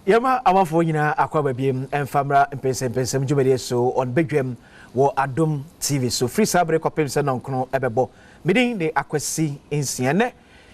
Yama Ampofo nyina akwa babiem emfamra Mpensenpensemu djumede so on Badwam wo Adom TV so free sabre kopem se nonkono ebebo midin de akwasi ensiane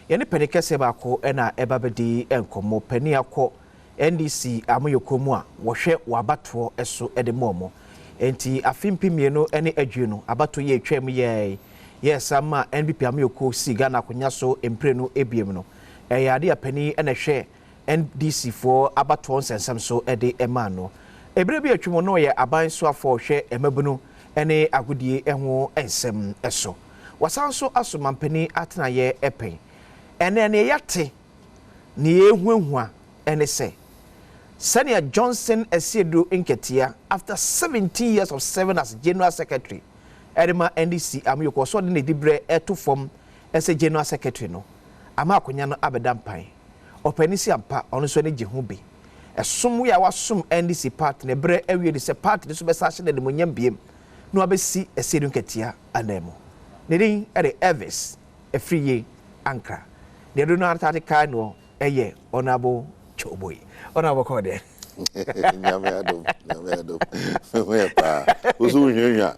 ye ne penekese baako na ebabedi enkomo pani akọ NDC amoyokomu a wo hwe wabato eso de momo enti afimpimienu ene adwenu abato ye atwam ye sama NPP amoyoko si Ghana konya so emprenu ebiem no yade apani ene hwe NDC for abato nsensam so de emano ebre bi atwemo no ye aban so afọ hwe emabunu ene agodie eho ensem eso wasanso asomampani atena ye epen ene ne yate ne ehuahua ene se Senior Johnson Esiedu Nketia after 17 years of serving as General Secretary Edema NDC amyoko so de dibre eto form as a General Secretary no ama akonya no abedampan opanisi ampa ono so ne jehu bi esom ya wasum NDC party ne bre awie de se party so be sache de monyam biem no abesi Esiedu Nketia anemo ne din ere Elvis Afriyie Ankrah de do no article no eye onabo choboy onabo kode nyame Adom we pa ozu hwehwa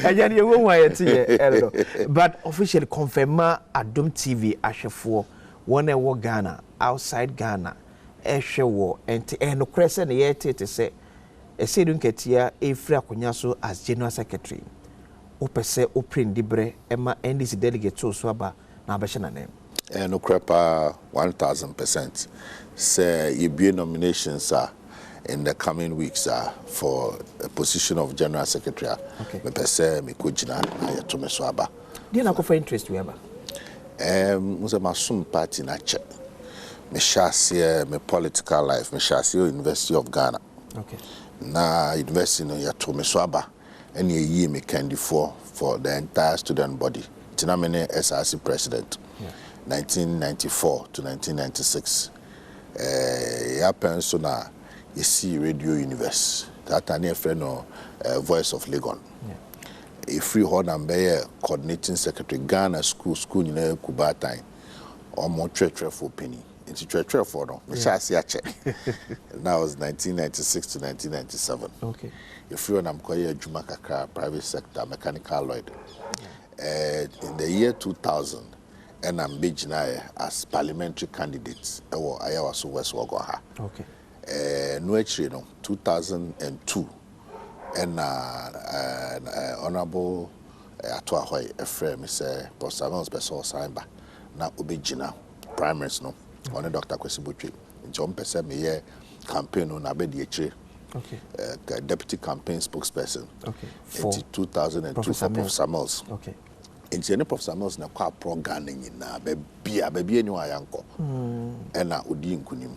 ajani wo wa yeti eldo but officially confirm Adom TV ahwefo won e wo Ghana outside Ghana ehwe wo enti no krese ne yetete se Esiedu Nketia efri akonya so as General Secretary opese oprint dibre ema NDC delegate so aba na abehye na nem no crepa 1000%. Say you be nominations in the coming weeks for a position of General Secretary. Me pese me kujina na yeto me so aba. Dey na ko for interest we aba. Musa masum party na che. Me shase me political life, me shase University of Ghana. Okay. Na university no yeto me so aba. Any year me candy for the entire student body. Tina me SRC president. 1994 to 1996. Ya pensona you see Radio Universe. That a friend no Voice of Legon. A free hold and be coordinating secretary Ghana school in Kuba time. Or more treasure for penny. Into treasure for no. That was 1996 to 1997. Okay. A free one I'm calling Juma private sector mechanical Lloyd. In the year 2000. And I'm Bejina as parliamentary candidates. I was West Wagoha. Okay. No, actually, no, 2002. And Honorable Atuahoi, a friend, Mr. Prosamons Beso Samba, now Ubejina, primaries, no, on Dr. Kwesibuchi. John Pesemi, campaign on Abedi. Okay. Deputy campaign spokesperson. Okay. For 2002 for Prof. Samuels. Okay. Nti ne Prof. Samuels na kwa pro Ghana nyina bebia eni wa yanko ena odi nkunim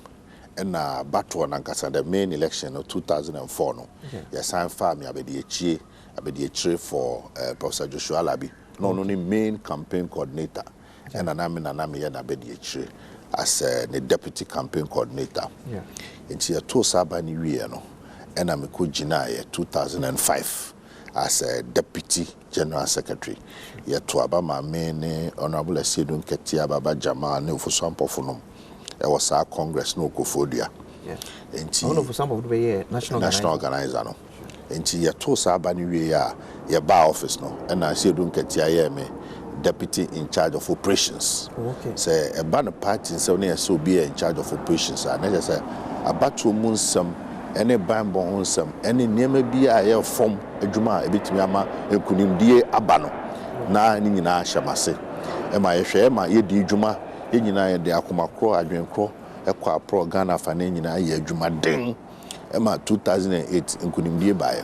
ena battle na nkasa the main election of 2004 no ya san farm ya abedi echire for Professor Joshua Labi no ni main campaign coordinator ena na me ya na abedi echire as the deputy campaign coordinator nti ya to saba ni wie no ena me ko gina ya 2005 as a deputy general secretary. Yet to Abama many Honorable Esiedu Nketia Baba Jama ne for Ampofo-Adjei. It was our Congress no Kofodia. For some of the national organizer no. Enti ye to Sabani we ya bar office no. And Esiedu Nketia me deputy in charge of operations. Okay. Say a banner party in 7 years so be in charge of operations. And I say about 2 months any bambo on some any name be a form a juma a bit yama and kunim die abano na nina shamase ema yehwe ema ye di juma ye nyina de akomakro adwenkro ekwa pro Ghana fa na nyina ye juma den ema 2008 nkunim die bae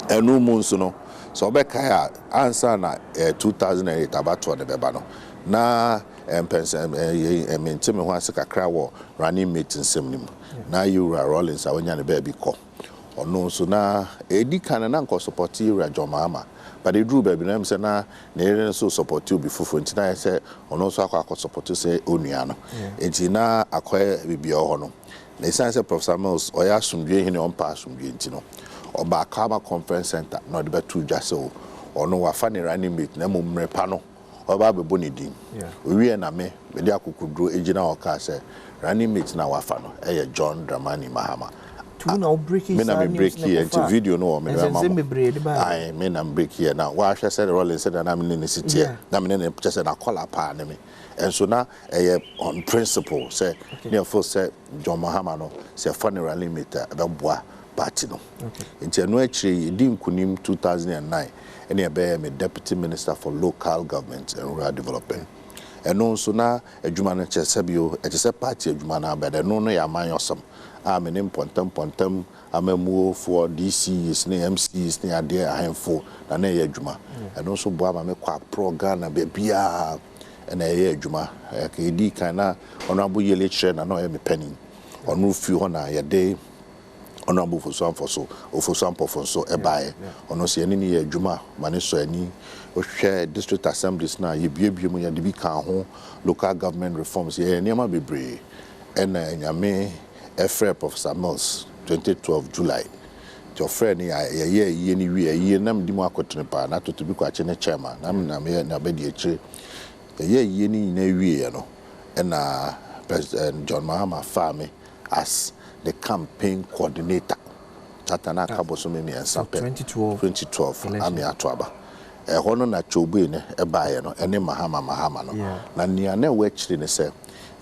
enu mu nso no so obeka ya answer na 2008 abato de beba no na Mpensenpensemu ho asakakra wo running mate nsem nim na Yura Rollins awanya ne baby ko ono so na edi kan na nko support Yura Jomama but edru baby na mse na ne so support you before ntina ya se ono so akwa support se onua no enti na akwa bibia ho no na isanse Professor Mills oya asumdwe hene on pa asumdwe enti no oba Kama Conference Center no de betu dwase ono wa fa ne running mate na mumre pa no oba be boni din we na me de akukudro ejina oka say running mate na wafa no John Dramani Mahama tu na break me na me break here into video no me I me na break here now wa hwe say Rollins say na me ne city na me ne say na call pa na me and so now on principle say near first say John Mahama no say funeral limit be boa party no into no actually di nkunim 2009 and e be me deputy minister for local government and rural development and also na adwuma no chesebio e chese party adwuma na be no ya man yosam me ne pontam amamuo for DCs ne MCs ne ade ahemfo na ye adwuma and also boa ma me kwa program be bia and ye adwuma ka di kana honorable yele chere na no ye me penny onu fi ho na ye dey honorable for so Ampofo so ebae ono se ani ye adwuma ma ne so ani o hwe district assemblies na ye biebie mu ya de bi kan ho local government reforms ye niam bebre and nyame Efre Professor Mills 2012 July your friend ye ni wi ye nam di mu akotene pa na to bi kwa chene chairman na me na be di eche ye ni na wi no na President John Mahama Fami as the campaign coordinator tatana kaboso me ensa pe 2012 ami atoaba hono na chobu ne ebae no ene Mahama no na nia na we chiri ne se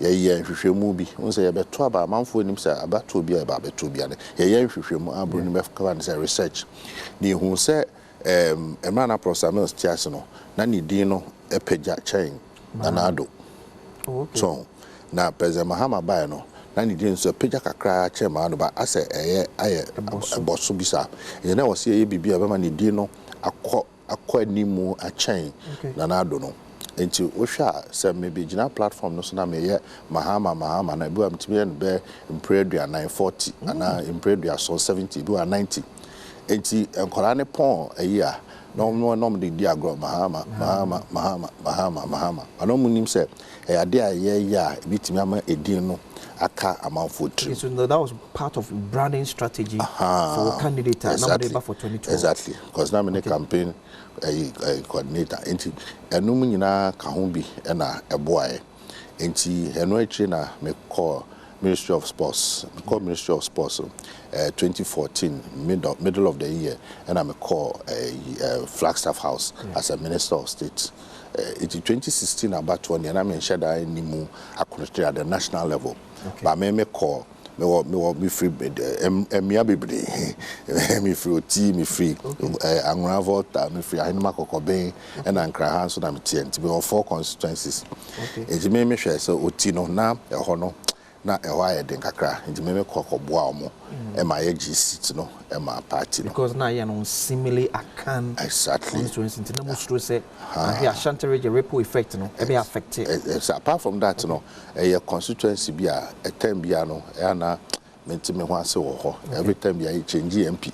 ye hwehwemu bi unse ye beto aba manfo nim se abato bi aba beto bi ane ye hwehwemu abro ni mefka na se research ni hu se emana prosamels tias no na ni din no epagya chain na ado so na President Mahama bae no na ni din so epagya kakra chain ma no ba ase aye boso bisa ye na wose ye bibia ba ma ni din no akọ animu a chain na ado no enti ohwa se maybe gina platform no so na me ye Mahama na bu am tibe be impredua 940 ana impredua so 70 bu 90 enti enkola ne pon ayi a no de di agro Mahama ano munim se ade a ye ya bitimi ama edin no aka amanfo tri. So that was part of branding strategy for candidate for 2012. Exactly, because now in the campaign coordinator enti enum nyina ka ho bi na eboae enti eno echi na me call Ministry of Sports 2014 middle of the year and I call Flagstaff House as a Minister of State. In 2016 about 1 year I mentioned that I nimu akontre at the national level. But me call me free emia bebre me free oti me free Ankrah Volta me free Ahima Kokoben and Ankrah so na me TNT be 4 constituencies. Enti me hwe so oti no na ho no na ewa ye den kakra nti me kokoboa omo e ma ye seat no e ma party no because na ye no simile akan exactly constituency na mo stro say ahia shanterage ripple effect no e be affected apart from that no e constituency bi a time bi no e na mentime ho ase wo ho every time bi a change MP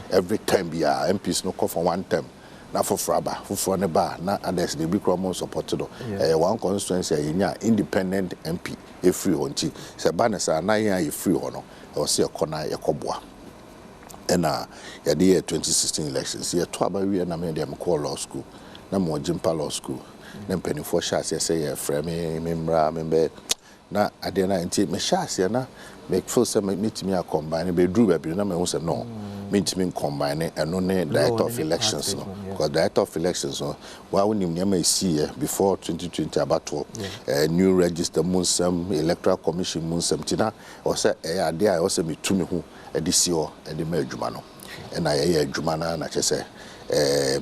every time bi a MPs no call for one term na for ne ba na others they be common support do one constituency nya independent MP e free onti se ba na sa na ya e free ho no e wo se e kona e koboa na ya de 2016 elections ye to aba wi na me dem call law school na mo jimpa law school na mpenifo sha se ye frame me mra me be na ade na nti me sha se na me feel say meet me a combine be dru ba bi na me hu say no meet me combine and no director of elections no because director of elections no wa wonim nyama see before 2020 about new register munsam electoral commission munsam tina o say ade a o say metumi hu ade si o ade ma adwuma no na ye adwuma na che say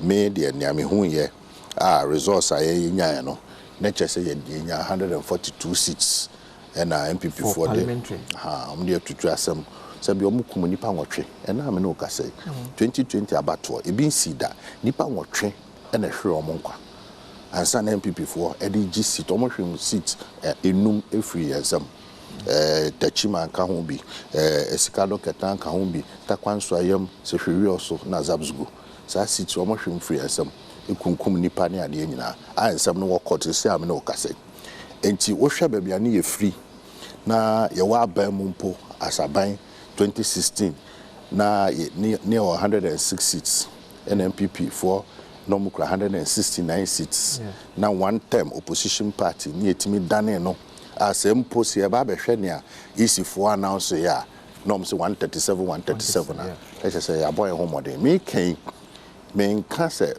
me de nyame hu ye resource a ye nya no na che say ye nya 142 seats and MPP for the the tutu asem sabi omukum nipa nwotwe na me no ka say 2020 abato e bin si da nipa nwotwe na hwe omonkwa ansa na MPP for edg seat omohwe seat enum efri yesam tachima nka ho bi esikado ketan nka ho bi takwanso ayam se hwewi oso na zabsgo sa seat omohwe mfri yesam ekunkum nipa ne ade nyina ansam no court se am no ka say enti wo hwe ba bia ne ye free na ye wa ba mu mpo asaban 2016 na near 106 seats NMPP for no mu 169 seats. Now one term opposition party ni etimi dane no as mposi e ba behwe ne a easy for announce ya no say 137 I say ya boy home modern me can me can say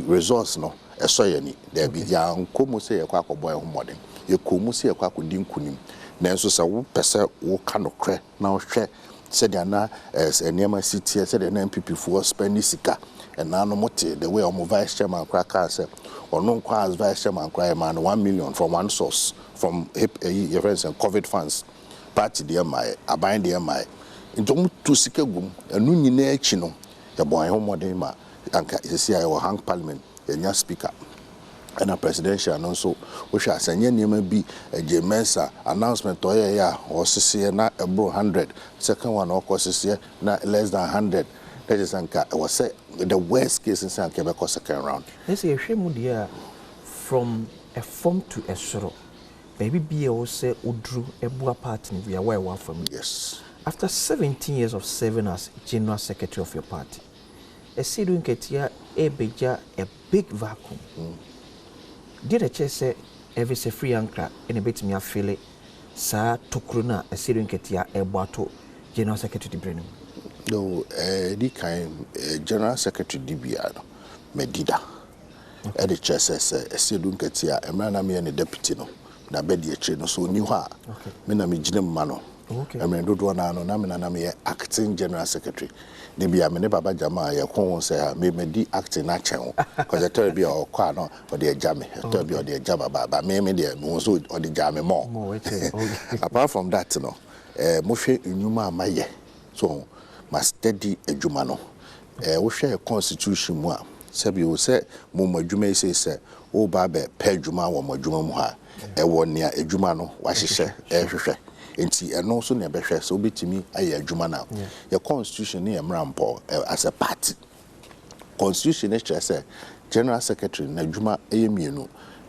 resource no eso ye ni there be ya nkomo say ye kwa boy home modern ye komu say ye kwa kodi nkunim na nso say wo pese wo ka no kre na wo hwe said na enema city said na MPP for spend sika and now no mote the way our vice chairman Ankrah said or no as vice chairman Ankrah man 1 million from one source from your friends and COVID funds party the MI abind the MI into to sika gum and no nyina echi no the boy home modern ma anka isi I hang parliament enya speaker and a presidential and also which has a name be a J-Mensa announcement to ya or CC na a bro 100 second one or course here na less than 100 that is anka was say the worst case in San Quebec second round. Let's say a shame from a form to a sorrow. Baby be also udru a bua party we are where from. Yes. After 17 years of serving as general secretary of your party, a Sidun Ketia a big vacuum. Did a chess say Elvis Afriyie Ankrah in a bit me affiliate Sa Tukruna a Sidun Ketia a bato general secretary Brenham. No, the kind general secretary DBR Medida. At the chess says a Sidun Ketia a man I mean a deputy no na bedi a chain so new ha. Mina me jinem mano. I mean do one no na me acting general secretary. Nibi amene baba jama ya kon say me di acting na chen because I tell you or kwa no or the jame tell you or the jaba baba me dey me so or the jame more. Apart from that no mo hwe enuma amaye so ma steady adwuma no wo hwe constitution mu a sabi wo say mo madwuma say wo ba be pe adwuma wo madwuma mu ha wo ne adwuma no wa hyehyɛ hwehwɛ enti eno so ne behwe so betimi aye adwuma na your constitution ne emrampo as a party constitution is say general secretary na adwuma eyemienu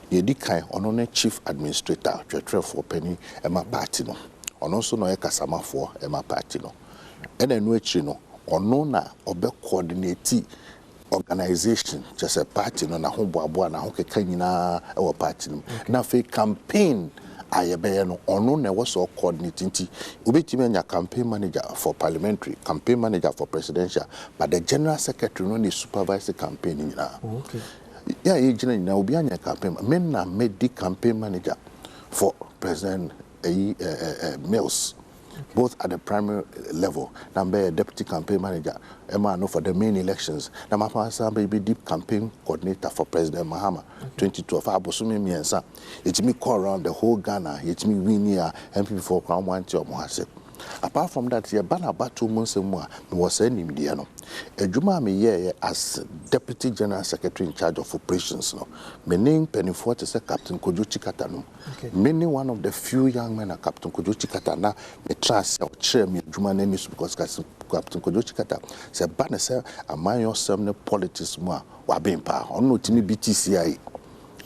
ye di kan ono ne chief administrator twetwefo pani ema party no ono so no ye kasamafo ema party no ena enu echi no ono na obe coordinate organization just a party no na ho boabo na ho keka nyina e wo party no na fe campaign ayebe no ono na was so coordinating ti obetimi anya campaign manager for parliamentary campaign manager for presidential but the general secretary no dey supervise the campaign nyina. Okay. Yeah, you na obi anya campaign men na made campaign manager for president Mills. Okay. Both at the primary level, number deputy campaign manager, Emma no for the main elections. Now my baby deep campaign coordinator for President Mahama, 2012. I was assuming me and son. It's me call around the whole Ghana. It's me win here MP for Crown 1 to Mohase. Apart from that, here ban about 2 months more. Me was sending him there no. Ejuma me here as deputy general secretary in charge of operations no. My name Penifort is Captain Kojo Chikata no. Many one of the few young men are Captain Kojo Chikata na me trust or chair me Ejuma name is because Captain Kojo Chikata say ban say among yourself ne politics more wa being pa on no timi BTCI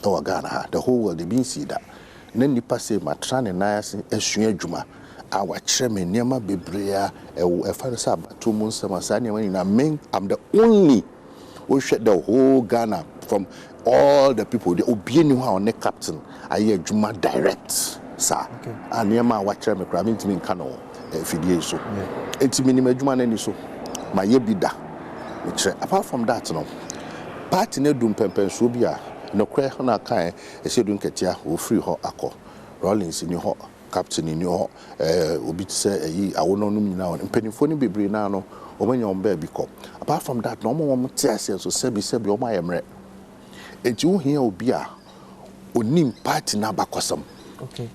or Ghana the whole world they been see that. Then nipa say my training na esua Ejuma our chairman Niama Bibria a father 2 months men I'm the only who shut the whole Ghana from all the people the Obienu on the captain I hear Juma direct sir and Niama watch chairman cramming to me Kano fidie so it's minimum Juma and so my yebida apart from that no party ne dum Mpensenpensemu bia no kre na kan e se dun ketia wo free ho akọ Rollins ni ho captain in your obi say yi awono no nyina on mpanimfo ni bebre na no omanya omba bi ko apart from that no mo tiase so sebi o ma yemre enti wo hia obi a onim party na bakosam okay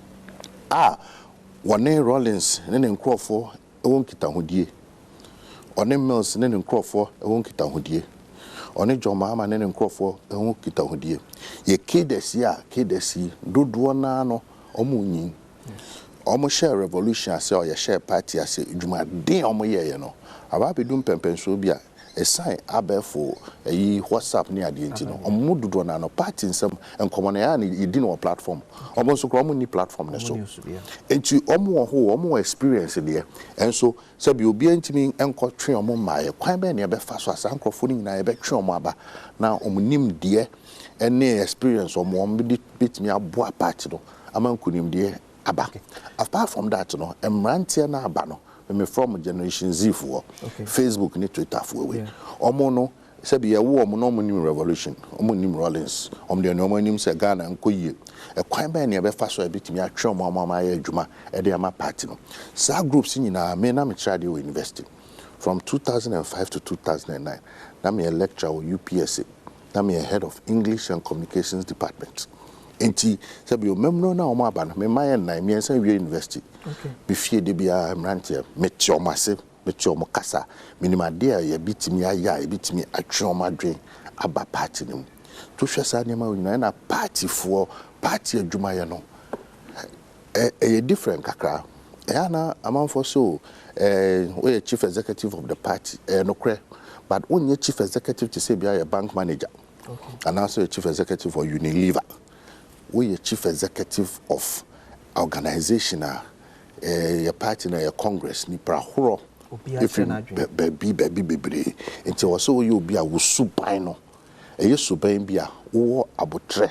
one Rollins ne nkrofo ewon kita hodie one Mills ne nkrofo ewon kita hodie one John Mahama ne nkrofo ewon kita hodie ye kedesi dodo na no omunyin almost share revolution as your share party as Juma de omo ye no aba bedum Mpensenpensemu bia a sign abefo a WhatsApp near the intino or mudu no party in some and common you didn't platform almost a platform so and to almost experience there and so you'll be intimate and call tree on my quite many fast as Ampofo-Adjei na ebe try omaba now nim dear any experience or more bit me a boa party no amankunim dear aba apart from that no emrantia na aba no me from generation Z for Facebook ni Twitter for we omo no se be wo omo no nim revolution omo nim Rollins omo de no nim se Ghana nkoyie e kwan ba na ebe fa so ebitimi atwe omo ama ya adwuma e de ama party no sa groups nyina me na me try dey university from 2005 to 2009 na me a lecturer at UPSA na me a head of English and Communications department enti se be o memno na omo aba no me maye na me ensan wie university be fie de bia mrantie me tiomase me tiomo kasa minima de ya bitimi aya e bitimi atwe omo adwen aba party no to hwe sa ne ma onyina na party for party adwuma ye no e different kakra na amanfo so we chief executive of the party no kre but onye chief executive to say be a bank manager and also a chief executive of Unilever we chief executive of organization your party na your congress ni prahoro if baby bebre nti wo so you be a wusuban no suban bia wo abotre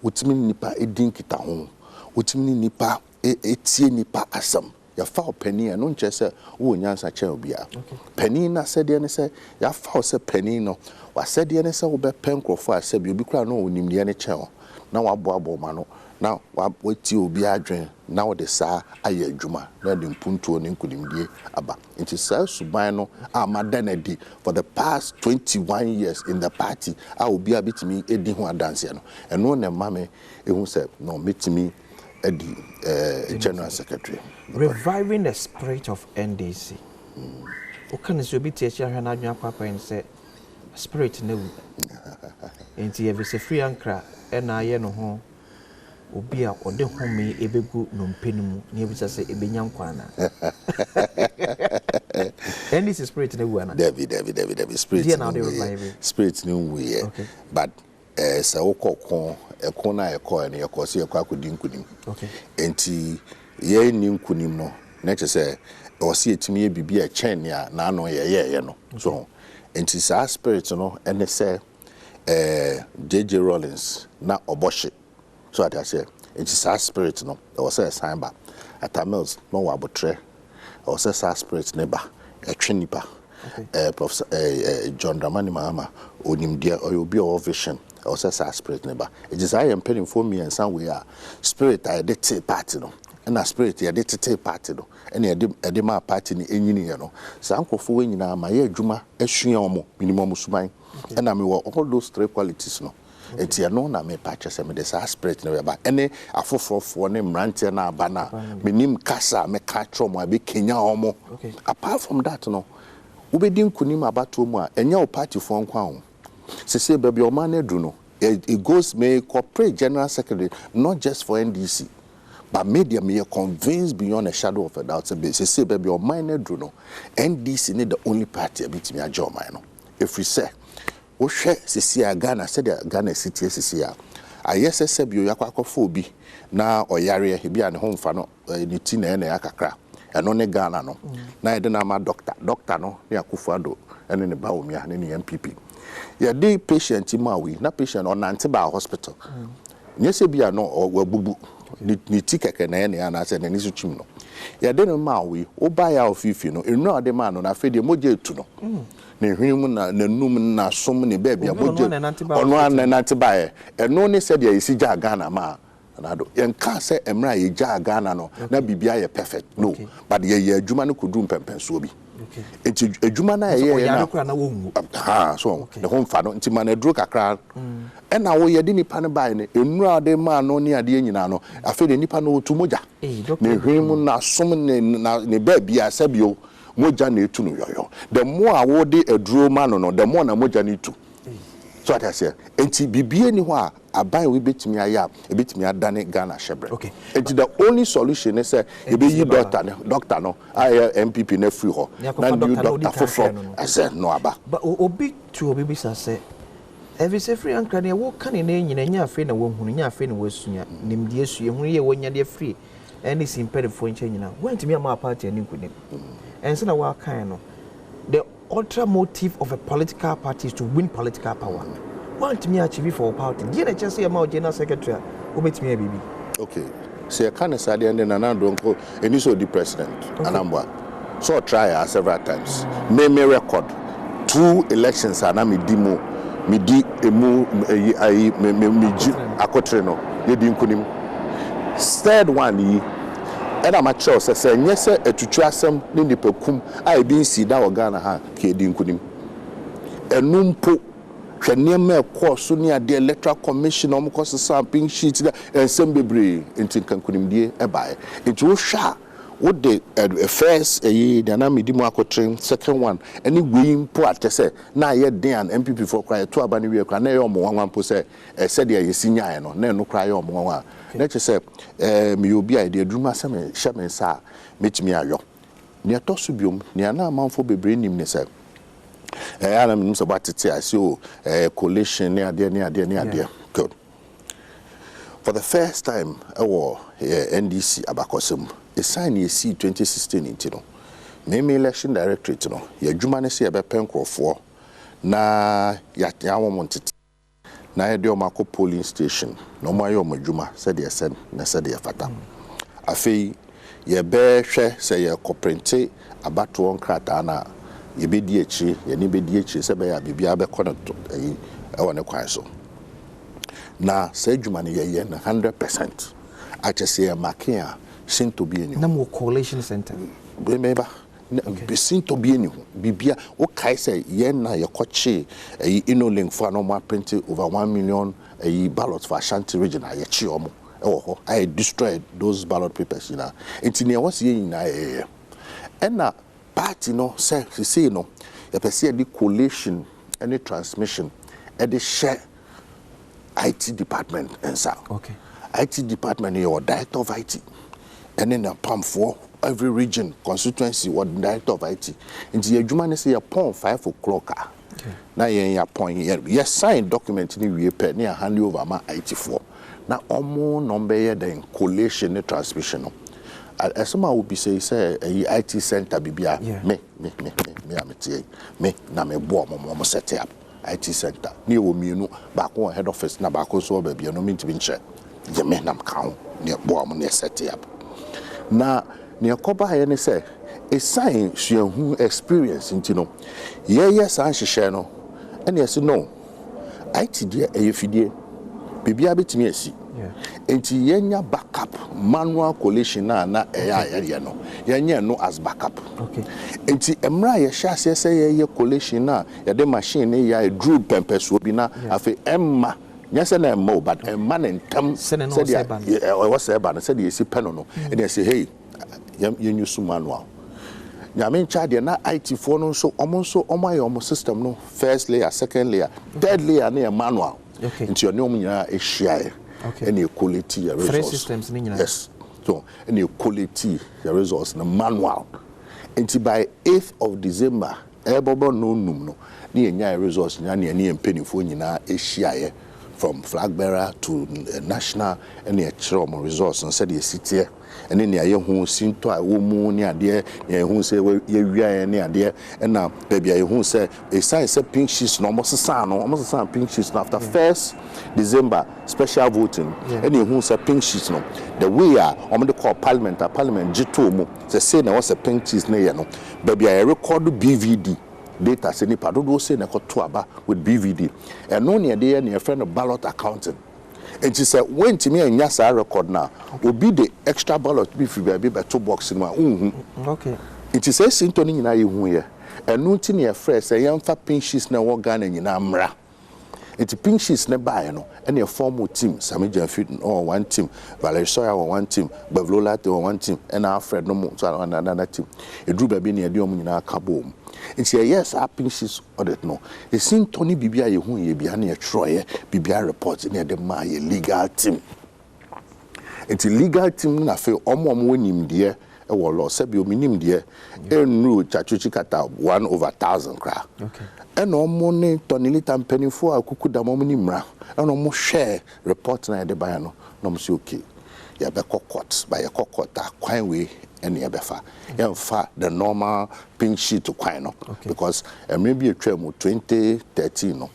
wotimi nipa edin kita ho wotimi nipa etie nipa asam ya fa opani no nche se wo nyansa che obia pani na sede ne se ya fa se pani no wa sede ne se wo be penkrofo asabi obi kura no onimde ne che ho na wa boabo ma no na wa ti obi adwen na wo de sa aye adwuma na de mpuntuo ne nkudimdie aba nti sa suban no amadanadi for the past 21 years in the party obi abitimi edi ho adanse no eno ne mame ehun se no metimi edi general secretary reviving the spirit of NDC o kan so bi tie chia hwana adwan papa en se spirit na wu enti Elvis Afriyie Ankrah na ye no ho obi a ode home ebegu no mpenimu na ebisa se ebenya nkwana NDC spirit na wu ana David spirit ni wu ye but sa wokọ ekon na ekọ na ekọ se ekọ akodi nkunim enti ye ni nkunim no na che se o se etimi ye bibia e chen ya na ano ye no so enti sa spirit no ene se JJ Rollins na oboshe so at I say enti sa spirit no e was a sign ba atamils no wa botre o se sa spirit ne ba etwenipa Professor John Dramani Mahama onimdia obi o vision or says spirit neighbor. It is I am penning for me and some way spirit I did take party no and a spirit I did take party no and a dema party in any no so uncle for when you my juma eshuomo minimum subai and I mean all those three qualities no it's ya no na me purchase me this spirit no ba any afofofo ne mrantie na abana minim kasa me ka tro be Kenya omo apart from that no ubedi nkunim abato mu a enya o party for nkwa ho say baby o man edu no it goes may corporate general secretary not just for NDC but media may convince beyond a shadow of a doubt say baby o man edu no NDC need the only party abitimi ajo man no if we say wo hwe sisi Ghana said Ghana city sisi ayesese bio yakwakwafo obi na oyare e bia ne ho mfa no ni ti na ene akakra eno ne Ghana no na ede na ma doctor no ne Ampofo-Adjei ene ne Badwam ne ne MPP ya dey patient mawi na patient on Antiba hospital nyese bia no wabubu ni tikeke na ene na ase ne nisu chim no ya dey no mawi oba ya ofifi no enu ade ma no na fede moje etu no ne hwim na nanum na som ne baby moje ono anantiba eno ne se dia yisi ja Ghana ma anado yenka se emra ye ja Ghana no na bibia ye perfect no but ye adwuma no kodu mpempenso obi enti adwuma na ye na so the home fa no enti man aduro kakra e na wo ye de nipa ne bai ne enura de ma no ne ade nyina no afi de nipa no otu moja ne hwim na som ne baby asabio moja na etu no yoyo the more a wo de aduro ma no the more na moja na etu So what I say, enti bibie ni ho a aban we betimi aya e betimi adane Ghana shebre. Okay. Enti the only solution is say e be yi doctor no I MPP na free ho. Na do doctor for I said no aba. But obi to obi bisa say Elvis Afriyie Ankrah ne wo kan ne nyina nya afi na wo hunu nya afi na wo sunya nimde esu ehunu ye wonya de free any simpedifo nche nyina wantimi ama party ani nkunim. Ense na wa kan no the ultra motive of a political party is to win political power. Want me achieve for a party. Did I just say about general secretary? Who makes me a baby? Okay. So I can't say the end and don't go any so the president. And so try several times. Me record 2 elections and I'm demo. Me di emu me akotreno. Ye di nkunim. Third one yi. And I'm at sure say yes a tutuasem ni nipakum I be see that Ghana ha ke di nkunim. Enumpo hweniema course ni ade electoral commission om course sampling sheet and sembebre into kankunimdie ebae. It will sha what the first the anamidi mu akotren second one any way po atese na ye den MPP for cry to abani we kwa na ye omo wan po say said ye sinya no na no cry omo wan na che say me obi a de adruma se me hye me sa metimi ayo ne to so biom ne na amanfo bebre nim ne say ana me so batete ase o collation ne ade good. For the first time our NDC abakosem a sign ye see 2016 into no me election directorate no ye adwuma ne se ye be penkrofo na ya womontet na ye de o mako polling station no mo ayo adwuma said ye sen na said ye fata afei ye be hwe se ye koprente abato nkrata na ye be di echi ye ni be di echi se be ya bibia be connect e wone kwan so na se adwuma ne ye na 100% achese ye makia sin to be any na coalition center remember be sin to be any bibia o kai say ye na ye koche inolink for no more print over 1 million ballots for Ashanti region ye chi omo ho I destroyed those ballot papers you know intini was ye na and na party no say no ye pese the coalition any transmission and the share IT department and so okay IT department your director of IT and then a pump for every region constituency what director of IT into your human say upon 5 o'clock now you point yes sign document ni we pay near hand over my IT4 now almost number then collation transmission as some will be say a IT center bibia me na me bo mo set up IT center ni wo mienu back one head office na back so baby no mean to be nche ye me nam count ni bo mo na set up na ne akoba ye ne say a sign suahu experience intino yes an hihye no ene yes no IT dia eyefidie bibia betimi asi enti yenya backup manual collation na eya no yenya no as backup okay enti emra ye hye ase say ye collation na ye de machine ne ya drill pempeso bi na afi emma nyese na emma but emma na ntam said was eba said ye si peno no and they say hey you use manual nyame charge na IT4 no so omo system no first layer second layer third layer na manual into your name nya e share any quality resource three systems ni nya yes so any quality resource na manual until by 8th of December ebobo no num no na nya resource nya na empenifo nyina e share from flag bearer to national and a chrom resource and said the city and then ye hu sinto a wo mu ni ade ye hu say ye wia ni ade and now baby ye hu say a sign say pink sheets no almost san pink sheets after 1st December special voting and ye hu say pink sheets no the way the call parliament G2 mu say na was a pink sheets na ye no baby I record BVD data say ni padodo say na koto aba with BVD and no near there near friend of ballot accounting and she said when to me and yasa record now will be the extra ballot be free be 2 box in my okay it says sintoni nyina ye hu ye and no tin ye fresh say yamfa pinches na wo Ghana nyina mra It's pink sheets nearby, you know, and a formal team, Sammy Jeffit on one team, Valerie Sawyer on one team, Bavlola on one team, and Alfred no more on another team. A drew baby near Diom in our kaboom. It's a yes, our pink sheets or that no. It seemed Tony Bibia, who ye behind a Troy, Bibia reports near the my legal team. It's a legal team, I feel almost winning dear. A law, Sebio minim dear, and rule Chachuchi kata 1/1000 cra. Okay. And no money, Tonilita and penny for a cuckoo da mominimra, and almost share report na the bayano, no monsieur okay. Ya be cocots by a cocota, quine way, and yabefa. Yeah, fa the normal pink sheet to quine up because maybe a trem 2013 no,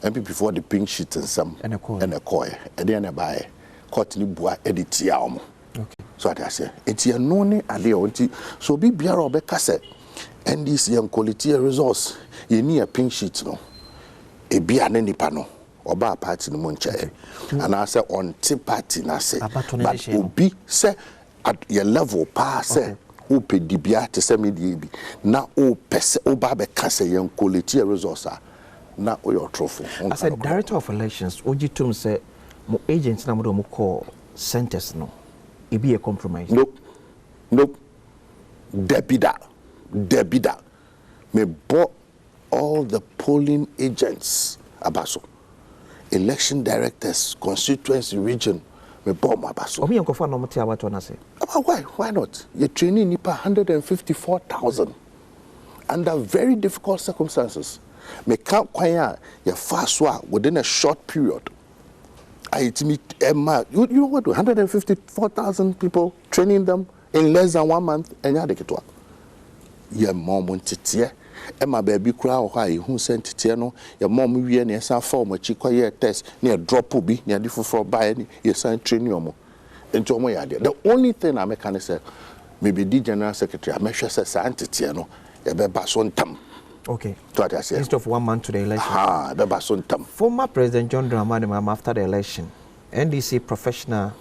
and before the pink sheet and some and a coy, and then I buy cotton bois edit yam. Okay. So I say, it's a noni idea. So be beer or becase. NDC and quality resource. You need a pink sheet, no. A beer and any panel or bar party in the munche. And I say on tea party, I say, but be say at your level, pass, ope the beer to send me the now, oh, pese, oh, barbe case, young quality resource. Now, your trophy. I said, Director of Elections, Ojitum say, mo agents na mo call centers, no. It be a compromise. Nope. Debida. Me bought all the polling agents abaso. Election directors, constituency region, me bought my abaso. Omi yanko fa no moti abato na say. Why not? You training nipa 154,000 under very difficult circumstances. Me count kwanya ya fast within a short period. You know what? 154,000 people training them in less than 1 month, and you get to your mom wanted to my baby crowd. Who sent it? No, your mom we near some form of chico test near drop be near different for buy your son training you and to my idea. The only thing I can say, maybe the general secretary, I make sure say entity, no, a baby son tam. Okay. Instead of 1 month to the election. Former President John Dramani Mahama after the election, NDC professional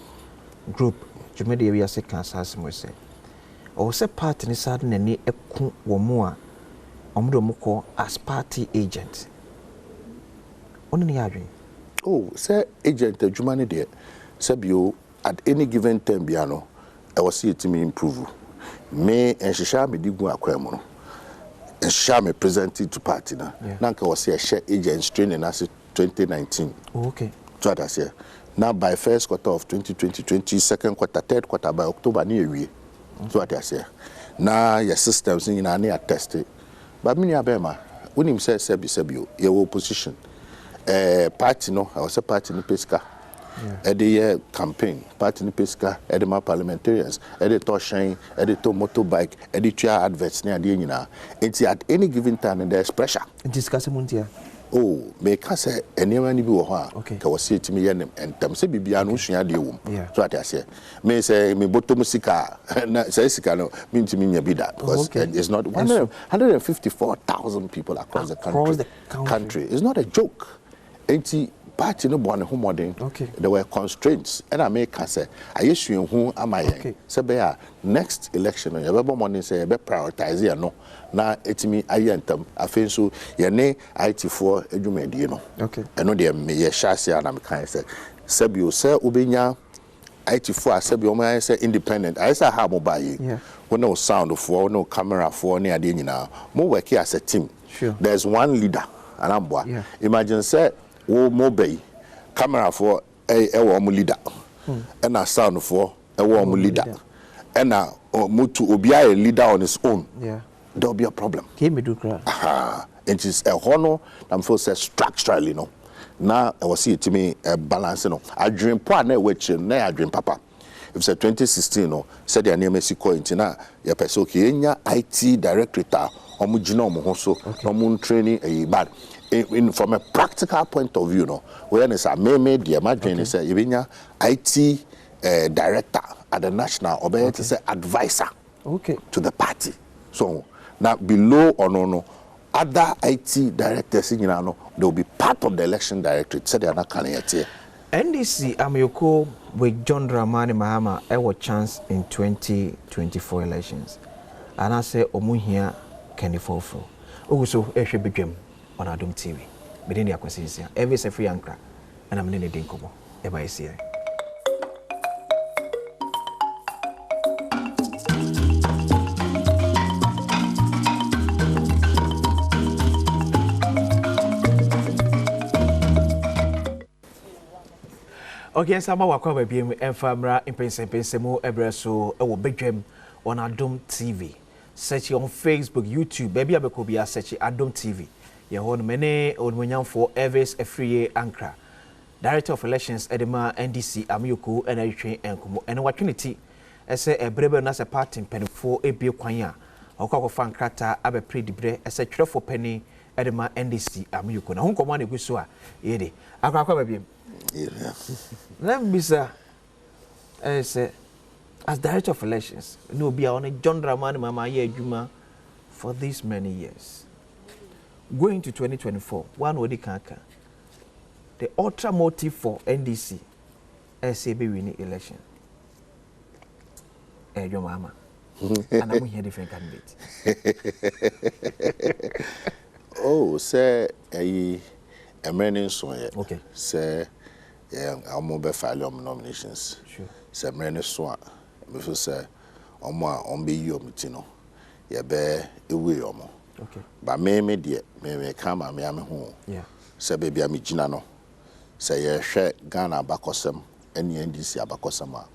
group, Jumedi area second say, or say party ni sad nani eku womua, omudo muko as party agent. Oni ni adwin. Oh, say agent Jumani de, sebio at any given time biano, I was see it to me improve. Me and Shisha me digu akwemono. And shall me presented to party now. Nanka was here share agents training as 2019. Okay. So that I say. Now by first quarter of 2020, second quarter, third quarter by October near we. So what I say. Now your systems in any are tested. But me abema when him say sebio your opposition. Party no, I was a party in Pesca. At the year campaign, party in Pesca, at the parliamentarians, at the Toshain, at the motorbike, at the chair adverts near the Union. It's at any given time and there's pressure. Discuss Muntia. Oh, make us say anyone be okay. I was say to me and them say be anushia de wom. So what I say. May say me bottom sika na say sika no mean to me be that because it's not 154,000 people across the country. It's not a joke. Party no born home modern. Okay. There were constraints, and I make say I issue who am I? Okay. Say next election, you ever morning say you prioritize here no. Now it's me I enter. I feel so. You ne IT4 edumedi you know. Okay. I know they me shasi and I'm kind say. Sebio say ubenya IT4 sebio me say independent. I say how mobile. Yeah. We no sound for no camera for any ade nyina. Mo work here as a team. Sure. There's one leader and I'm boy. Yeah. Imagine say wo mobile camera for a leader and a sound for a warm leader and a mutu obia a leader on his own. Yeah, there'll be a problem. Came do cry. It is a honor. I'm for say structurally no. Now I was see it to me a balance no. I dream part na which na I dream papa. If it's 2016 no said their name Mexico intina ya person Kenya IT director omugina omo so omo training a bad. From a practical point of view, no, when it's a the imagine is a IT director at the national or it's an advisor to the party. So now below or no other IT directors in they will be part of the election directorate. So they are not coming yet. NDC Amyoko with John Dramani Mahama a chance in 2024 elections. And I say Omuhia can fall for. Also, Badwam on Adom TV. Medin the Aquasia, Elvis Afriyie Ankrah, and I'm in the Dinkobo, Ebaisia. Okay, sama wakwa baby emfamra Mpensenpensemu ebreso ewo Badwam on Adom TV. Search on Facebook, YouTube, baby abekobia search Adom TV. Ye hon mene onmunyam for Elvis Afriyie Ankrah. Director of Elections Edema NDC Amyuku enatwe enkomo. Ene watweniti ese ebrebe na se party penifo ebie kwan a okwakofa nkrata abepre dibre ese twerefo pani Edema NDC Amyuku. Na honkomo na guso a yede. Akwa baby. Yeah. Let me say, as Director of Elections, no be on a John Dramani Mama Juma for these many years. Going to 2024, one word kanka. The ultra motive for NDC SAB winning election. Your mama. And I'm here different candidates. Oh, say a remaining so okay. Say I'm mobile file nominations. Sure. Say remaining so before say on be your mitino. Ya be away omo. Okay. But me dear, me come and me am home. Yeah. Say baby am gina no. Say ye share Ghana abakosem any NDC abakosem a.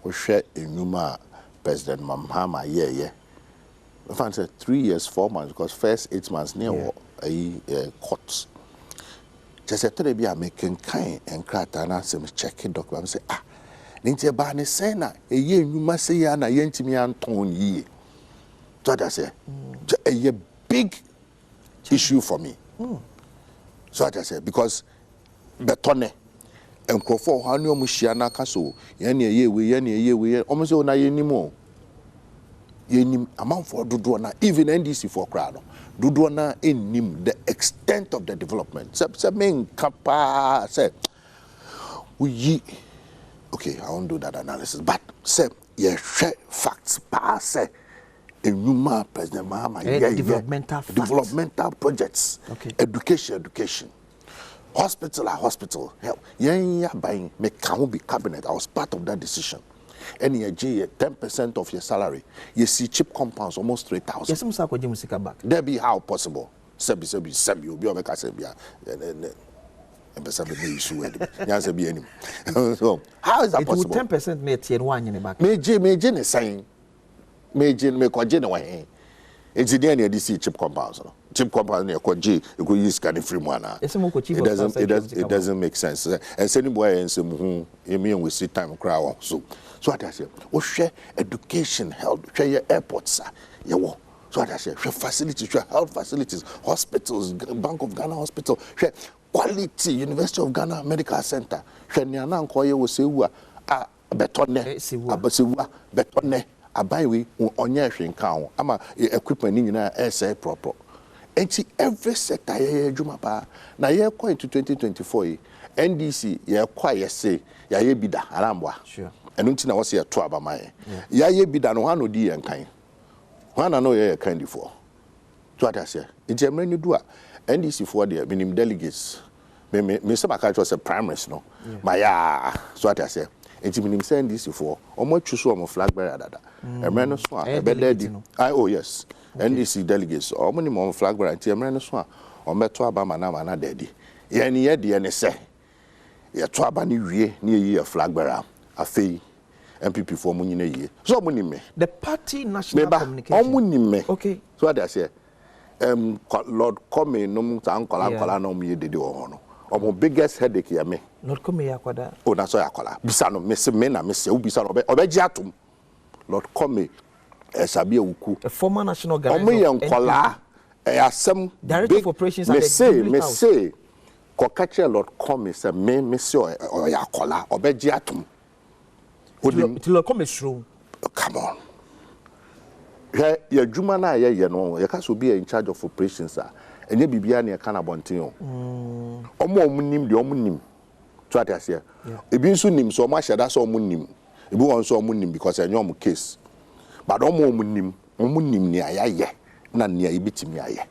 We share enuma President Mahama ye. We find say 3 years 4 months because first 8 months near courts. Just a tell be a making kind and crack and answer me checking document say ninja ba ne sena e ye enuma say ya na ye ntimi anton ye. So that say a big issue for me. So I say because betone enkrofo ha ne omuhia na aka so ye ne ye we almost na ye nimo ye nim amount for dodo na even NDC for crowd dodo na enim the extent of the development say men kapa say we okay I won't do that analysis but say ye share facts pass say enuma President Mahama developmental projects okay. education hospital help yeah buying make can be cabinet I was part of that decision and you 10% of your salary you see cheap compounds almost 3,000 yes some sako musika back there be how possible sebi obi o make say bia so how is that possible 10% me tie no anyene back meje ne saying meje me kwaje ne wan engineer ne dey see cheap compounds no cheap compounds ne kwaje e go use scan free mu ana it doesn't make sense and say boy and say mu emi we see time crowd so what I say o share education health share your airports ye wo so what I say share facilities share health facilities hospitals Bank of Ghana hospital share quality University of Ghana Medical Center share ni ana nko ye wo se wu a betone abasewu betone abai onye hwenka ho ama equipment ni nyina ese proper enti every sector ye adwuma pa na ye kwa into 2024 NDC ye kwa ye say ya ye bida arambwa sure enu nti na wo se ye to abamaye ya ye bida no hano di ye nkan hana no ye kan difo to atase enti emre ni do a NDC for the minimum delegates me se maka cho se primaries no maya so atase enti minim say NDC for omo twuso omo flag bearer dada emre no so a ebededi oh yes NDC delegates omo ni mo flag bearer enti emre no so a omo to abama na daddy ye ni ye de ne se ye to aba ni wie ni ye flag bearer afei MPP for mo nyina ye so mo ni me the party national communication omo ni me okay so what I say Lord Come no mu ta ankola no mu ye dede wo no omo biggest headache ya me Lord Come ya kwada o na so ya kwala bisa no me se me na me se ubisa no obeji atom Lord Come sabi ewuku a former national guy omo ye nkola asem director of operations me say ko kache Lord Come se me se o ya kwala obeji atom Lord Come through come on ya juma na ye no ye ka so be in charge of operations enye bibia na ye kana bonten o omo nim de omo nim to atase ebi nso nim so omo aheda so omo nim ebi won so omo nim because enye omo case but omo nim ni ayaye na ne ya ibitimi aye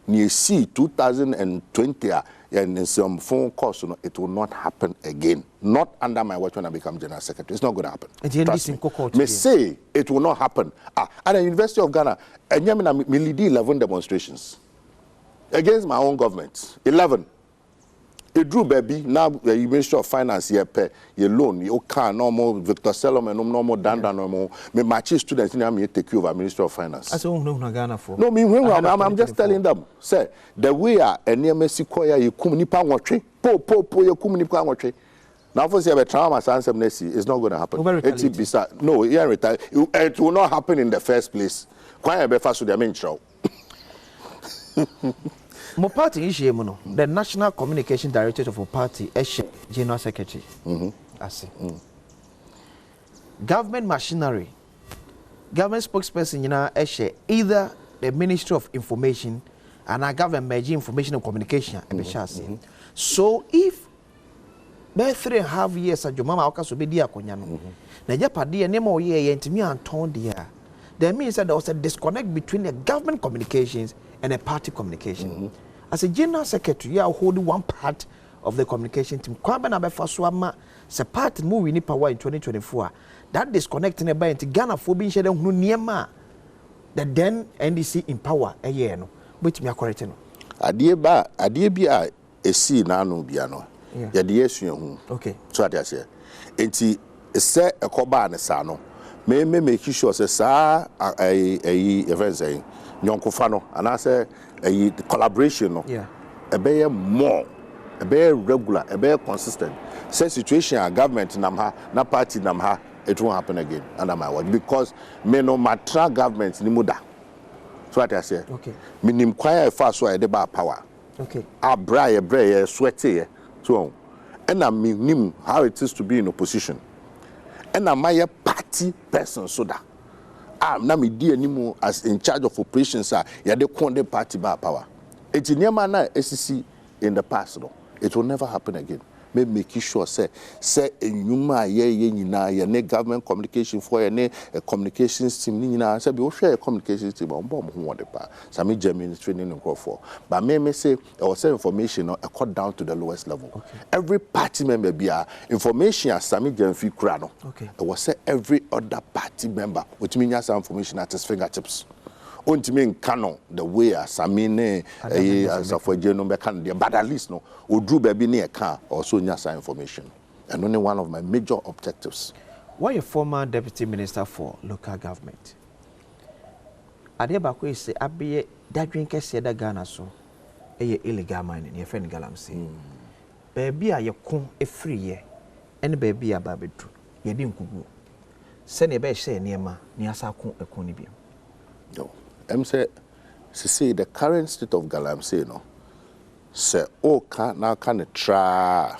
near see 2020 and some phone calls, it will not happen again. Not under my watch when I become General Secretary. It's not going to happen. Trust me. Me say it will not happen. At the University of Ghana, I lead 11 demonstrations against my own government. 11. It drew baby now the Ministry of Finance here pay your loan you can normal Victor Solomon no more Danda no more me match students in me take you over Ministry of Finance. I don't know Ghana for. No me I'm just telling them say the way a NMC koya you kum nipa nwotwe po you kum nipa nwotwe. Now for say be trauma answer next it's not going to happen. No, it will not happen in the first place. Why be fast to the main show. My party issue, the National Communication Director of a party, General Secretary. I see. Government machinery, government spokesperson, either the Ministry of Information and our government merging information and communication. So if by 3.5 years, your mama also be dear Konyano. Naja Padia Nemo ye and me and Tondia. That means that there was a disconnect between the government communications and the party communication. As a General Secretary, you are holding one part of the communication team. Kwame na befa swama se part mu wini power in 2024. That disconnecting about into Ghana for being shared on niema. The then NDC in power a year no. Which me correct no. Adie bia esi na anu bia no. Ya de yesu hu. Okay. So ade ase. Enti se ekoba ne sa no. Me make sure say sa events say nyonkofa no anase a collaboration no a be more a be regular a be consistent say situation our government namha na party namha it won't happen again under my word because me no matra government ni muda so what I say okay minim kwaya fa so e de ba power okay abra sweaty so and I minim how it is to be in opposition and am my party person so that na me di animu as in charge of operations ya de konde party ba power eti niema na esisi in the past no it will never happen again me make sure say enyuma ye nyina ye ne government communication for ye ne communications team ni nyina say be wo hwe communications team on bom ho wode pa sami Germany training nko for but me say or say information no cut down to the lowest level okay. Every party member bia information as sami Gemfi kura no okay. It was say every other party member which means some information at his fingertips ontimi canon the way Samine Ampofo-Adjei no be can but at least no odru baby ne e can also nya some information and only one of my major objectives. Why a former deputy minister for local government Adeba ko say abiye dadwen kese da Ghana so eye illegal mining ye friend galamsey baby a ye ko efri ye ene baby a ba bedu ye di nkugu se ne be hye niema ni asa ko ekon ni bi no say the current state of Galamsey no say o can now can try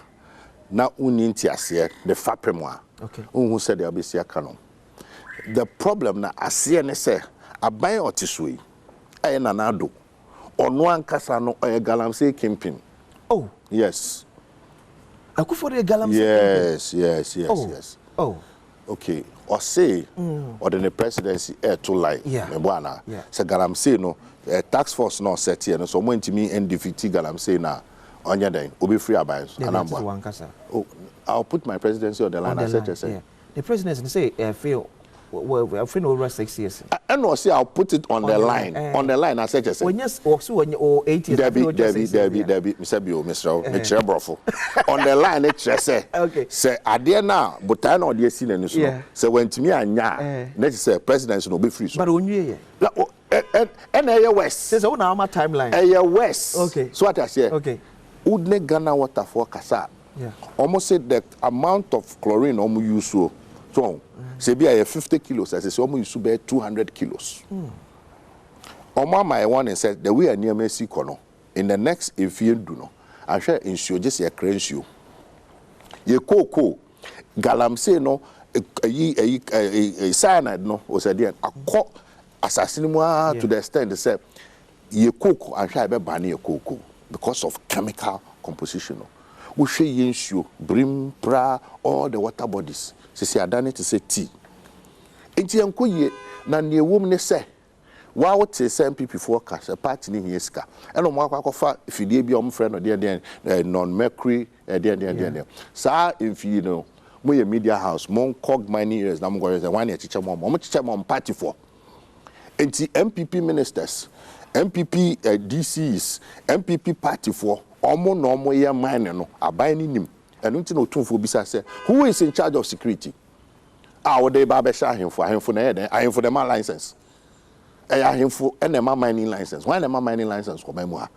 na uninti ase the fapemwa okay who said the abesia canon the problem na ase ne say aban otisui e na nado ono ankasa no e Galamsey campaign oh yes akufo de Galamsey yes oh okay or say or the presidency to lie mebwana say Galamsey no tax force no set here no so mo ntimi ndefeat Galamsey na onya den obi free aban anamba oh I'll put my presidency on the line as I say the presidency say feel well I've been over 6 years and no say I'll put it on the line as I say when yes or so 8 years Debbie Mr. Bio Mr. Brofo on the line it say okay say ade na botan na ode si nanu so say wantimi anya na say presidency no be free so but onwie and eye west say so na our timeline eye west okay so what I say okay udne Ghana water for kasa almost said the amount of chlorine almost use so say be 50 kilos as say almost use be 200 kilos my one and said the way near Messi kono in the next if you do no I share insure just a crencio ye cocoa Galamsey no a cyanide no was a dear a cock assassin to the extent they said ye cocoa and share be ban ye cocoa because of chemical composition we share insure brim pra all the water bodies say I done it to say tea enti enko ye na ne wom ne say Wow, te say MPP forecast a party in here ska. And on walk off if you be your friend or dear non-mercury, dear. Sir, if you know, we a media house, mon cog many years, I'm going to one teacher mom party for. And the MPP ministers, MPP DCs, MPP party for, almost normal year minor, no, are buying him. And don't know two for say, who is in charge of security? Our day Baba him for I am for the man license. I am for NMA mining license. Why NMA mining license for memoir?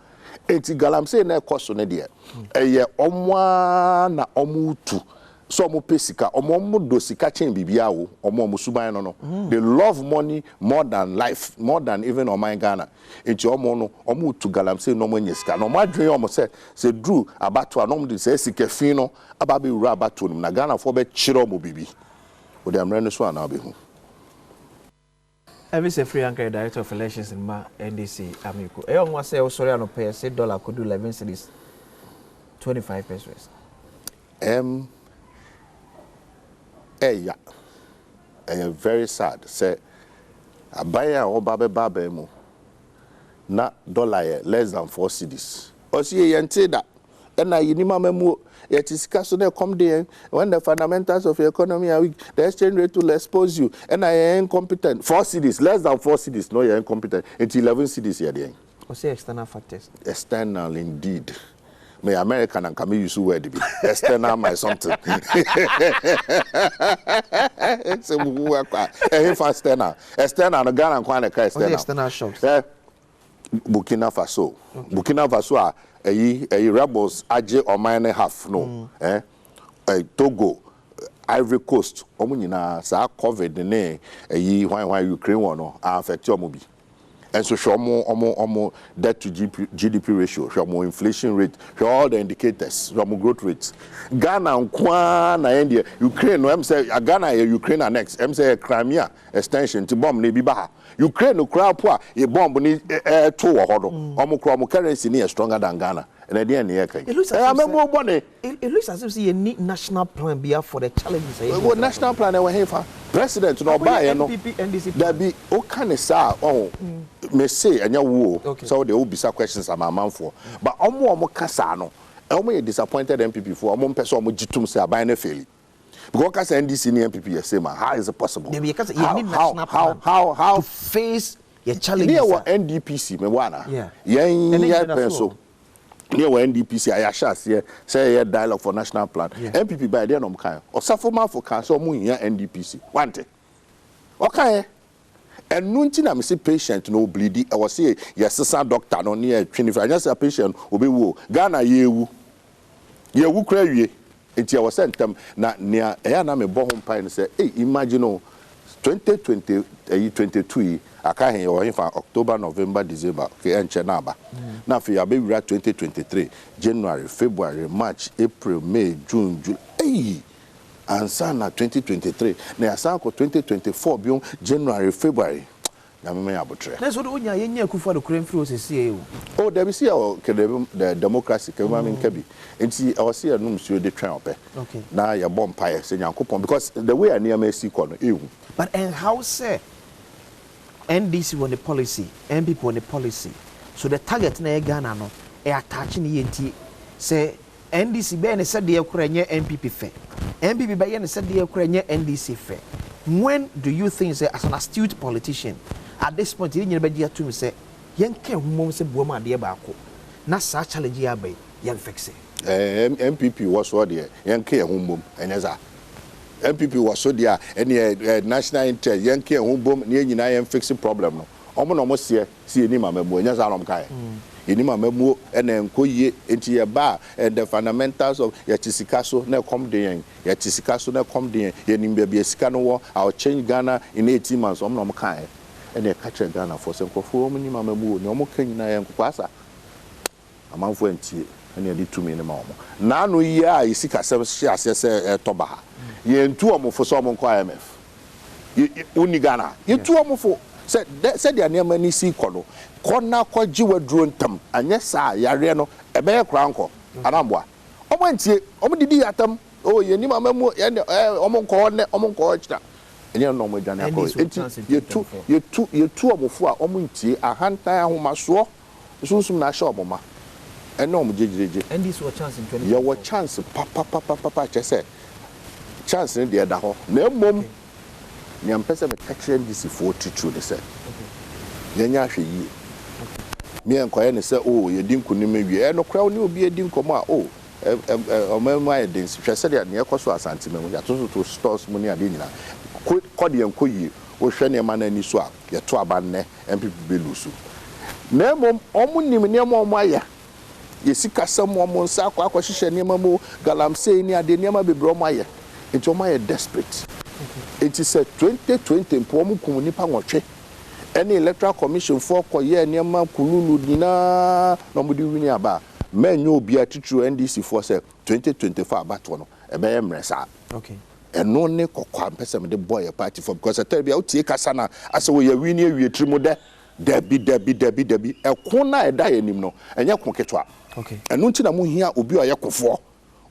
It's galam say na cost on dear. A omwa na omutu. So mo pesika, omo dosika chen bibiawo, omo musuban no. They love money more than life, more than even on my Ghana. It's omo no, omo to galam say no money ska. No my dream omo say drew abato anom de say sika fino ababi ura abato na Ghana for be chiro mo bibi. Ode amrene so ana be hu. Elvis Afriyie Ankrah, Director of Elections in NDC, Amico. I want to say, sorry, I don't pay. Say dollar could do 11 cities, 25 pesos. Yeah, very sad. Say, I buy a babe mo. Na dollar less than 4 cities. Or see, you that. And I memo. It is so they come there when the fundamentals of the economy are weak, the exchange rate will expose you. And I am incompetent. 4 cities, less than 4 cities, no, you're incompetent. It's 11 cities here. Or say external factors. External, indeed. My American and come use word to be external, my something. It's a work. External, external, no Ghana and Kwana external. External shops. Burkina Faso. Burkina Faso are a rebels Adjei or mine half no Togo, Ivory Coast omunina sa COVID ne why Ukraine one no affect your mobi. And so show more debt to GDP ratio, show more inflation rate, show all the indicators, show more growth rates. Ghana and Kwana India, Ukraine, no I'm say Ghana Ukraine next. I'm say Crimea extension to bomb ne bibaha. Ukraine no crowd poor, a bomb ni 2 or hodo. Currency near stronger than Ghana. And at the end it looks as if you need national plan be for the challenges. What national plan we have? President no buy no. There be all kind of sa me say anya wo so they will be some questions am man for. But omo kasa no. Omo disappointed MPP for omo person omo gitum say aban na fail. Because NDC and MPP are same. How is it possible? Because you need national plan to face your challenges. Near what NDPC, me wana. Yeah, pencil. Near what NDPC, I assure say a dialogue for national plan. MPP by the end of kind. Or suffer for council moon here NDPC. Want it? Okay. And nunti na me say patient no bleedy. I was say yes, sister doctor no near 25. Just a patient will be wo. Ghana yewu. Yewu kre It's our sent na near na me bo home pine say hey imagine 2022 aka hen yo for October November December ke enche na ba na fi ya be 2023 January February March April May June July hey ansa na 2023 na asa ko 2024 bion January February na me abotre na so do nya yenya kufa do kren free osese oh there be see the democracy ke ma me nkabi enti I was see anum so dey try ope okay na ya bomb pie say nyankopon because the way aniam see ko no ehu but and how say NDC on the policy MPP on the policy so the target na Ghana no e attaching yenti say NDC be ne said dey kura nye MPP fe MPP be ne said dey kura nye NDC fe. When do you think say as an astute politician at this point you need to to me say yenke humom se buoma ade ba ko na sa challenge ya bay yen fix it MPP was what there yenke humom eneza MPP was so there any national interest yenke humom ne nyina yen fix problem no omo no mo se ni mamebo eneza rom kai ini mamebo ene enkoye enti ye ba the fundamentals of yatisikaso na come den yatisikaso na come den ye nimbe bia sika no wo I'll change Ghana in 18 months omo no mo kai ene catch Ghana for some kofo omo ni mamebo ni omo kan nyina yen kwasa amanfo entie ene di tumi ni ma omo na no ye a isika se asese toba ha ye ntu omo fo so omo ko IMF uni Ghana ye tu omo fo said the name ni si kono kona ko jiwa duro ntam anya sa yare no ebe ye kranko anamboa omo ntie omo didi atam o ye ni mamamu ye omo nko ne omo nko chita enya no mo dwane akọ enti yetu omofo a omuntie ahantan ahomaso sunsun na ahye omoma ene omjejeje NDC was chance in 2024 ye wo chance papa chese chance ne de da ho na mmom nya mpese me catch NDC for true de say yenya hwe yi me enkoye ne say oh ye di nkunim awie e no kra ne obi edi nkomo a oh omema ye den hwe se de ne ekoso asante me ya to stores mu ne ade nyina kodi enkoyi wo hwe ne ma na ni so a ye to abanne MPP belusu na mmom omunim ne mmom aya ye sika sam omon sa akwa hwehwe ne mamu galamsey ni ade ne ma bebro mo aya enti o ma ye desperate. It is a 2020 mpomu kumunipa ngotwe any electoral commission for koye niam kululu dina no mudi wini aba menyo obi atitru NDC for say 2024 abato no ebe mresa okay eno ne kokwa mpese me de boy party for because tell bia utie kasa na ase wo ya wini awie trimu de debi ekona eda yanim no enye koketwa okay eno nti na mu hia obi oye kofo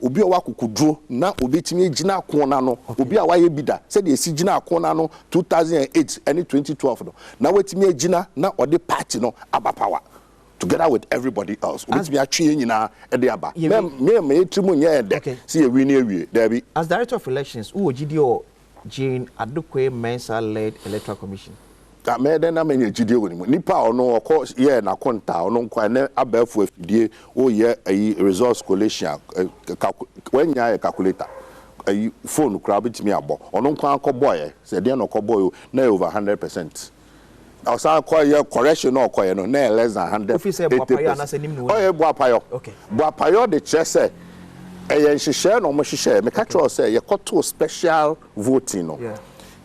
obi a wakukudro na obetimi agina akona no obi a waye bida said de esi gina akona no 2008 and 2012 no na wetimi agina na ode party no aba power together with everybody else obetimi atwe nyina e de aba me etrimu nye de see ye win awie there be as director of elections who ogidi o Jane Adokwe Mensa led electoral commission ka me den na menye gidie woni nipa ono okọ ye na konta ono nkwa ne abafu afidie o ye ayi resource collation wanya ye calculator ayi phone kra bitimi abo ono nkwa akọboye se de no kọboyo na over 100%. Asa ko ye correction no ko ye no na less than 100. Officer Boapayo na se nim no. Oh ye Boapayo. Okay. Boapayo de chese eye nhihye no mo hihye me ka tro say ye koto special voting no. Yeah.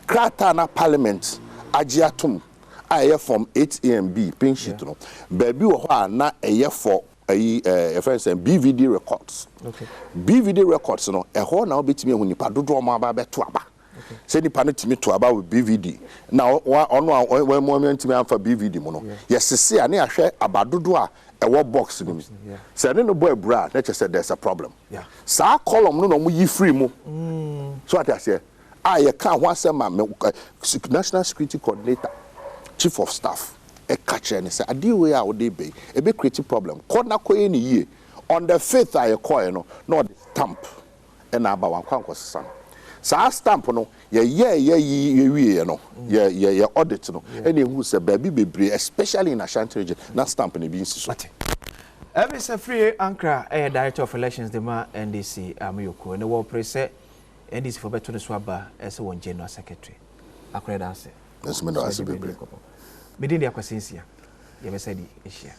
Krata na parliament Ajiatum aye from 8 AMB pin sheet no baby wo ho na eye for ayi friends and BVD records. Okay. BVD records no e ho na obetimi ehu nipa dodo ma ba beto aba. Okay. Say nipa no timi to aba with BVD. Now ono when moment timi amfa BVD mo no. Yes se a na ahwe abadodo a e wo box ni. Say no boy bra na say there's a problem. Yeah. Sa column no mo yi free mu. So what I say I can't want some national security coordinator, chief of staff, a catcher and say, I deal with our day be a big creative problem. Corner coin year on the 5th I acquire no stamp and about one conquest son. So I stamp no, ye audit no, any who's a baby, especially in Ashanti region, not stamp in the beans. Elvis Afriyie Ankrah, director of elections, the NDC, Amiyoko, and the war preset. NDC for better swaba as one general secretary. Accredit answer. That's me no answer. Medin the acquaintance here. You have said it.